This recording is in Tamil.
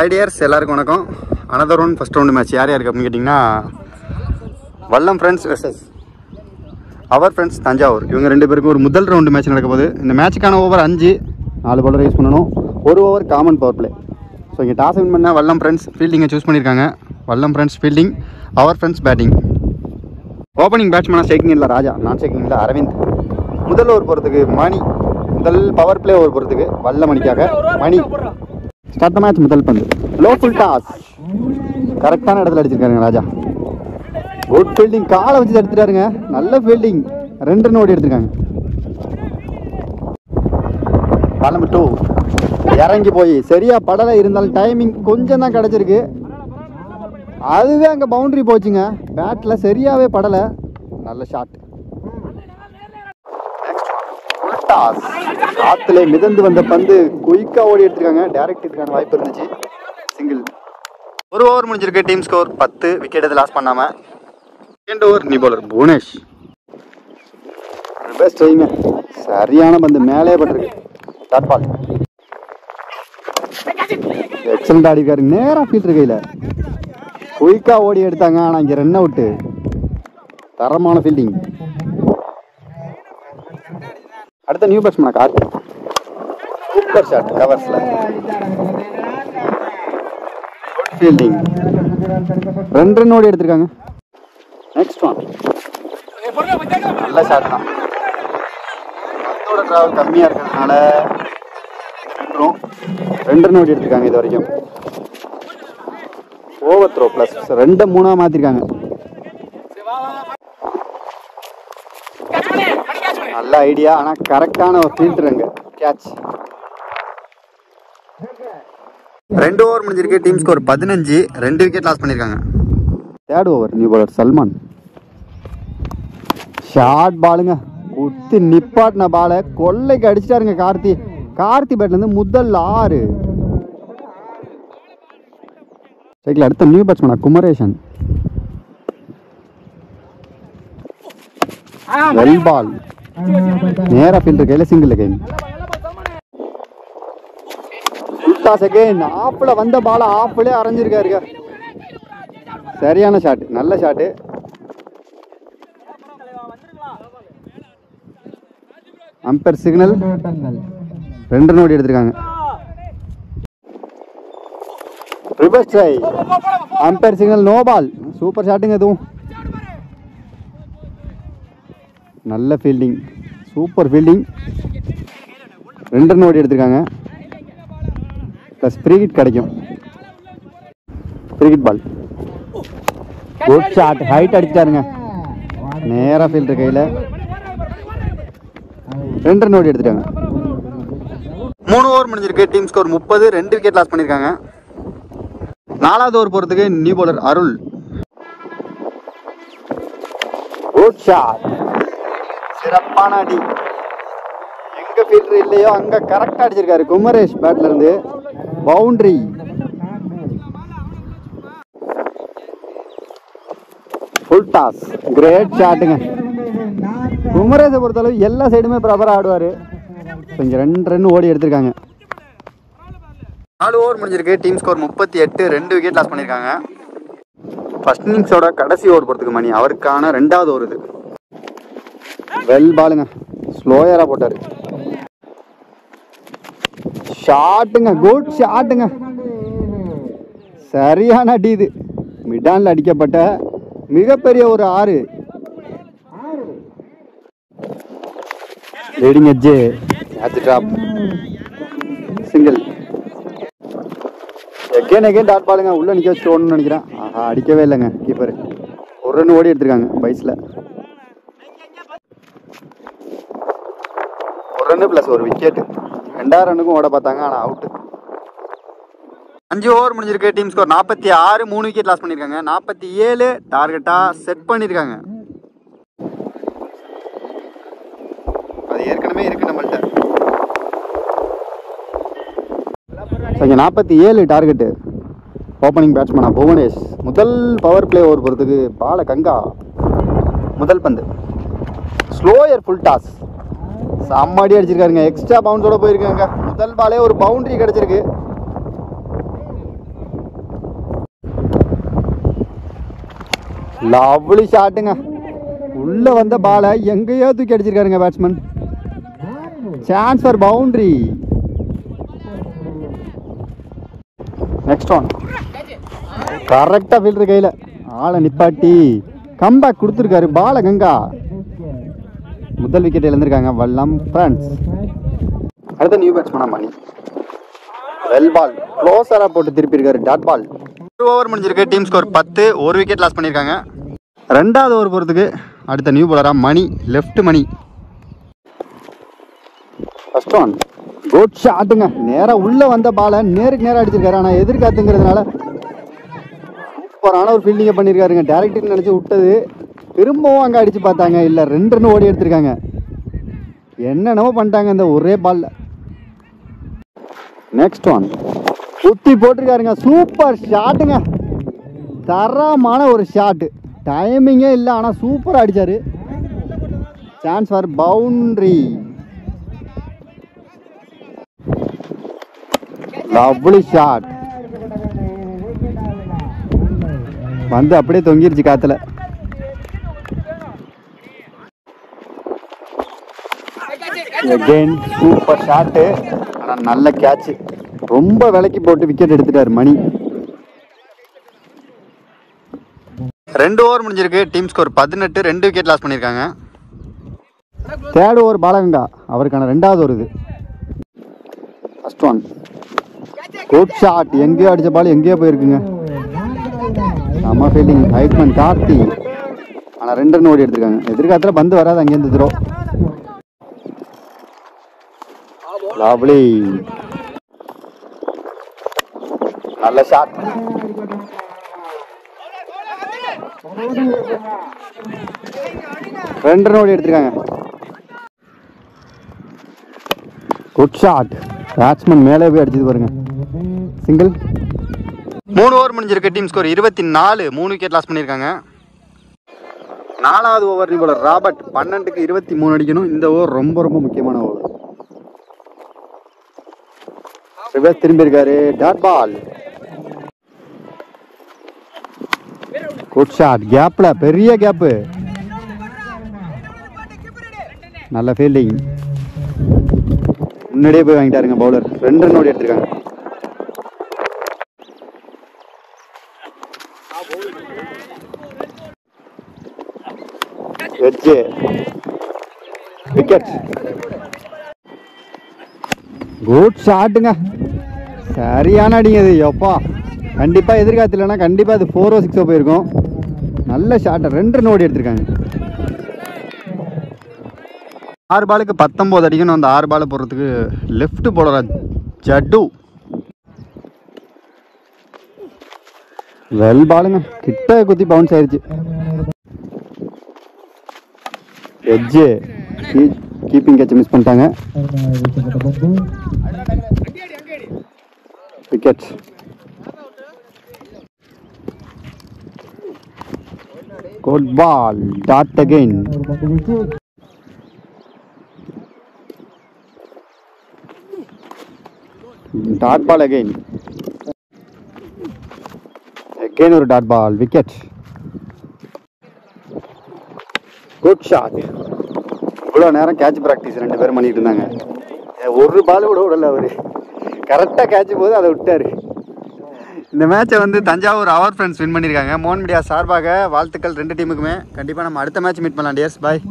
ஹை டியர்ஸ், எல்லாருக்கும் வணக்கம். Another one first round match யார் யாருக்கு அப்படின்னு கேட்டிங்கன்னா, Vallam friends versus our friends Thanjavur. இவங்க ரெண்டு பேருக்கும் ஒரு முதல் ரவுண்டு மேட்ச் நடக்க போகுது. இந்த மேட்சுக்கான ஓவர் 5, 4 பவுலர் யூஸ் பண்ணணும். ஒரு over common power play. So இங்கே டாஸ் வின் பண்ண வல்லம் ஃப்ரெண்ட்ஸ் ஃபீல்டிங்கை சூஸ் பண்ணியிருக்காங்க. Vallam friends fielding, our friends batting. Opening பேட்ஸ்மேனாக ஸ்ட்ரைக்கிங் இல்லை ராஜா, நான் ஸ்ட்ரைக்கிங் இல்லை அரவிந்த். முதல் ஓவர் போகிறதுக்கு மணி, முதல் பவர் பிளே ஓவர் போகிறதுக்கு வல்லம் மணிக்காக மணி. Start the match. முதல் பந்து லோ ஃபுல் டாஸ், கரெக்டான இடத்துல அடிச்சிருக்காருங்க ராஜா. குட் ஃபீல்டிங், காலை வச்சு எடுத்துட்டாருங்க. நல்ல ஃபீல்டிங், 2 ரன் ஓடி எடுத்துருக்காங்க. பால் நம்பர் 2 இறங்கி போய் சரியா படலை, இருந்தாலும் டைமிங் கொஞ்சம் தான் கிடச்சிருக்கு. அதுவே அங்கே பவுண்டரி போச்சுங்க. பேட்டில் சரியாகவே படலை. நல்ல ஷாட். டாஸ், காத்துல மிதந்து வந்த பந்து குயிக்கா ஓடி எடுத்துருக்காங்க. டைரக்ட் எடுத்துக்கான வாய்ப்பு இருந்துச்சு. சிங்கிள். ஒரு ஓவர் முடிஞ்சிருக்கு. Team score 10. விக்கெட் எது லாஸ் பண்ணாம. Second over new bowler Bhuvanesh. Best ட்ரைங்க, சரியான பந்து மேலே பட்டிருக்கு. Dot ball. எக்ஸலண்ட் ஆடி இருக்காரு. நேரா ஃபீல்டர் கையில குயிக்கா ஓடி எடுத்தாங்க. ஆனா இங்க ரன் அவுட். தரமான ஃபீல்டிங். அடுத்த new batsman Karthi. Super shot கவர்ஸ்ல. குட் ஃபீல்டிங், 2 ரன் ஓடி எடுத்திருக்காங்க. நெக்ஸ்ட் ஒன் நல்ல ஷாட் தான். பந்தோட டிராவல் கம்மியா இருக்கிறதுனால 2 ரன் ஓடி எடுத்திருக்காங்க. இது வரைக்கும் ஓவர் த்ரோ பிளஸ் 2 3 மாத்திருக்காங்க. நல்ல ஐடியா, ஆனா கரெக்டான ஒரு ஃபீல்டர் அங்க கேட்ச். 2 ஓவர் முடிஞ்சிருக்கு. Team score 15. 2 விக்கெட் லாஸ் பண்ணிருக்காங்க. Third over new bowler Salman. Short பாலுங்க, குத்தி நிப்பாட்டின பாலை கொள்ளைக்கு அடிச்சிட்டாருங்க கார்த்தி. கார்த்தி பேட்ல இருந்து முதல் 6. சைக்கிள். அடுத்த நியூ பேட்ஸ்மேனா குமரேசன். வெல் பால், நேரா ஃபீல்டர் கையில சிங்கிள் அகைன். Toss again. ஆஃப்ல வந்த பால ஆஃப்லயே அரைஞ்சிருக்காருங்க. சரியான ஷாட், நல்ல ஷாட். Amber signal. 2 ரன் ஓடி எடுத்திருக்காங்க. Reverse try. Amber signal, no ball. Super ஷாட்டுங்க இதுவும். நல்ல ஃபீல்டிங், சூப்பர் ஃபீல்டிங். 2 ரன் ஓடி எடுத்திருக்காங்க. ப்ளஸ் ஃப்ரீ ஹிட் கிடைக்கும். Free hit ball. Good shot, height அடிச்சிட்டாருங்க. நேரா ஃபீல்டர் கையில் 2 ரன் ஓடி எடுத்துட்டாங்க. 3 ஓவர் முடிஞ்சிருக்கு. Team score 30. 2 விக்கெட் லாஸ் பண்ணியிருக்காங்க. 4வது ஓவர் போகிறதுக்கு நியூ பவுலர் அருள். குட் ஷாட், சிறப்பான அடி. எங்க ஃபீல்டர் இல்லையோ அங்க கரெக்டா அடிச்சிருக்காரு குமரேஷ் பேட்ல இருந்து. பவுண்டரி. ஃபுல் டாஸ், கிரேட் ஷாட்டுங்க. குமரேஷை பொறுத்தளவு எல்லா சைடுமே ப்ராப்பரா ஆடுவாரு. இங்க 2 ரன் ஓடி எடுத்திருக்காங்க. 4 ஓவர் முடிஞ்சிருக்கு. Team score 38. 2 விக்கெட் லாஸ் பண்ணியிருக்காங்க. ஃபர்ஸ்ட் இன்னிங்ஸோட கடைசி ஓவர் போறதுக்கு மணி. அவருக்கான 2வது ஓவர் இது. வெல் பாலுங்க, ஸ்லோயரா போட்டாரு. ஷாட்டுங்க, குட் ஷாட்டுங்க. சரியான அடி இது. மிடான்ல அடிக்கப்பட்ட மிகப்பெரிய ஒரு 6. Leading edge, drop, single. Again dot பாலுங்க. உள்ள நிக்க வச்சுட்டு ஓடணும்னு நினைக்கிறேன். ஆஹா, அடிக்கவே இல்லைங்க கீப்பர். 1 ரன் ஓடி எடுத்திருக்காங்க பைஸ்ல. 1 ரன் பிளஸ் 1 விக்கெட். 2வது ரன்னுக்கும் ஓட பார்த்தாங்க, ஆனா அவுட். 5 ஓவர் முடிஞ்சிருக்கு. Team score 46. 3 விக்கெட் லாஸ் பண்ணிருக்காங்க. 47 டார்கெட்டா செட் பண்ணிருக்காங்க. அது ஏற்கனவே இருக்கு நம்மள்ட்ட. 47 டார்கெட்டு. ஓப்பனிங் பேட்ஸ்மேனா புவனேஷ். முதல் பவர் பிளே ஓவர் போகிறதுக்கு பால கங்கா. முதல் பந்து ஸ்லோயர், ஃபுல் டாஸ். செம்மாடி அடிச்சிருக்காருங்க. எக்ஸ்ட்ரா பவுன்ஸோட போயிருக்காங்க. முதல் பாலே ஒரு பவுண்டரி கிடைச்சிருக்கு. லவ்லி ஷாட்டுங்க. உள்ள வந்த பாலை எங்கேயோ தூக்கி அடிச்சிருக்காருங்க batsman. Chance for boundary. Next one கரெக்டா ஃபீல்டர் கையில ஆளை நிப்பாட்டி கம்பேக் கொடுத்துருக்காரு. பால கங்கா முதல் விக்கெட் இழந்திருக்காங்க வல்லம் ஃப்ரெண்ட்ஸ். அடுத்த நியூ பேட்ஸ்மேனா மணி. வெல் பால் க்ளோஸரா போட்டு திருப்பி இருக்காரு. Dot ball. ஒரு ஓவர் முடிஞ்சிருக்கு. Team score 10. ஒரு விக்கெட் லாஸ் பண்ணியிருக்காங்க. ரெண்டாவது ஓவர் போகிறதுக்கு அடுத்த நியூ பாலரா Mani. Left Mani. First one good ஷாட்டுங்க. நேராக உள்ள வந்த பாலை நேருக்கு நேராக அடிச்சிருக்காரு. ஆனால் எதிர்காத்துங்கிறதுனால சூப்பரான ஒரு ஃபீல்டிங்கை பண்ணியிருக்காருங்க. டேரக்டர் நினச்சி விட்டது திரும்பவும் அங்கே அடித்து பார்த்தாங்க. இல்லை 2 ரன் ஓடி எடுத்திருக்காங்க. என்னென்னவோ பண்ணிட்டாங்க இந்த ஒரே பாலில். நெக்ஸ்ட் ஒன் குத்தி போட்டிருக்காருங்க. சூப்பர் ஷாட்டுங்க. தரமான ஒரு ஷாட்டு. டைமிங்கே இல்லை, ஆனால் சூப்பராக அடித்தார். Chance for boundary. Lovely shot. வந்து அப்படியே தொங்கிருச்சு காத்துல. Again super shot. ஆனால் நல்ல கேட்ச். ரொம்ப விலைக்கு போட்டு விக்கெட் எடுத்துட்டார் மணி. 2 ஓவர் முடிஞ்சிருக்கு. Team score 18. 2 விக்கெட் லாஸ் பண்ணியிருக்காங்க. Third over Balaganga. அவருக்கான 2வது ஓவர் இது. First one good shot. எங்கேயோ அடித்த பால் எங்கேயோ போயிருக்குங்க. நம்ம ஃபீல்டிங் ஹைட்மன் கார்த்தி. ஆனால் 2 ரன் ஓடி எடுத்திருக்காங்க. எதிர்காலத்தில் பந்து வராது அங்கேருந்து த்ரோ. லவ்லி நல்ல ஷாட். ரெண்டு ரன் ஓடி எடுத்திருக்காங்க. Good shot. பேட்ஸ்மேன் மேலே போய் அடிச்சது பாருங்க. சிங்கிள். 3 ஓவர் முடிஞ்சிருக்கு. Team score 24. 3 விக்கெட் லாஸ் பண்ணியிருக்காங்க. 4வது ஓவர் போலர் ராபர்ட். 12க்கு 23 அடிக்கணும். இந்த ஓவர் ரொம்ப ரொம்ப முக்கியமான ஓவர். ரிவர்ஸ் திரும்பி இருக்காரு. Dot ball. Good shot. கேப்ல பெரிய கேப்பு. நல்ல ஃபீல்டிங். முன்னாடியே போய் வாங்கிட்டாருங்க பவுலர். 2 ரன் ஓடி எடுத்திருக்காங்க. Edge wicket. குட் ஷாட்டுங்க. சரியான அடிங்க இது. எப்பா கண்டிப்பா எதிர்காலத்துலன்னா கண்டிப்பா அது 4-ஓ 6-ஓ போயிருக்கும். நல்ல ஷாட். 2 ரன் ஓடி எடுத்திருக்காங்க. 6 பாலுக்கு 19 அடிக்கணும். அந்த 6 பால் போடுறதுக்கு லெஃப்ட் போலரா ஜட்டு. வெல் பாலுங்க. கிட்ட குத்தி பவுன்ஸ் ஆயிடுச்சு. எட்ஜ் கீப்பிங் கேட்ச் மிஸ் பண்ணிட்டாங்க. Wicket. Good ball. Dot again. Dot ball again. Again ஒரு dot ball. Wicket. Good shot. இவ்வளோ நேரம் கேட்ச் ப்ராக்டிஸ் 2 பேரும் பண்ணிட்டு இருந்தாங்க. ஒரு பால் கூட விடல. அவர் கரெக்டாக கேட்ச் போது அதை விட்டார். இந்த மேட்சை வந்து தஞ்சாவூர் அவர் ஃப்ரெண்ட்ஸ் வின் பண்ணியிருக்காங்க. மோகன் மீடியா சார்பாக வாழ்த்துக்கள் 2 டீமுக்குமே. கண்டிப்பாக நம்ம அடுத்த மேட்ச் மீட் பண்ணலாம் டியர்ஸ். பாய்.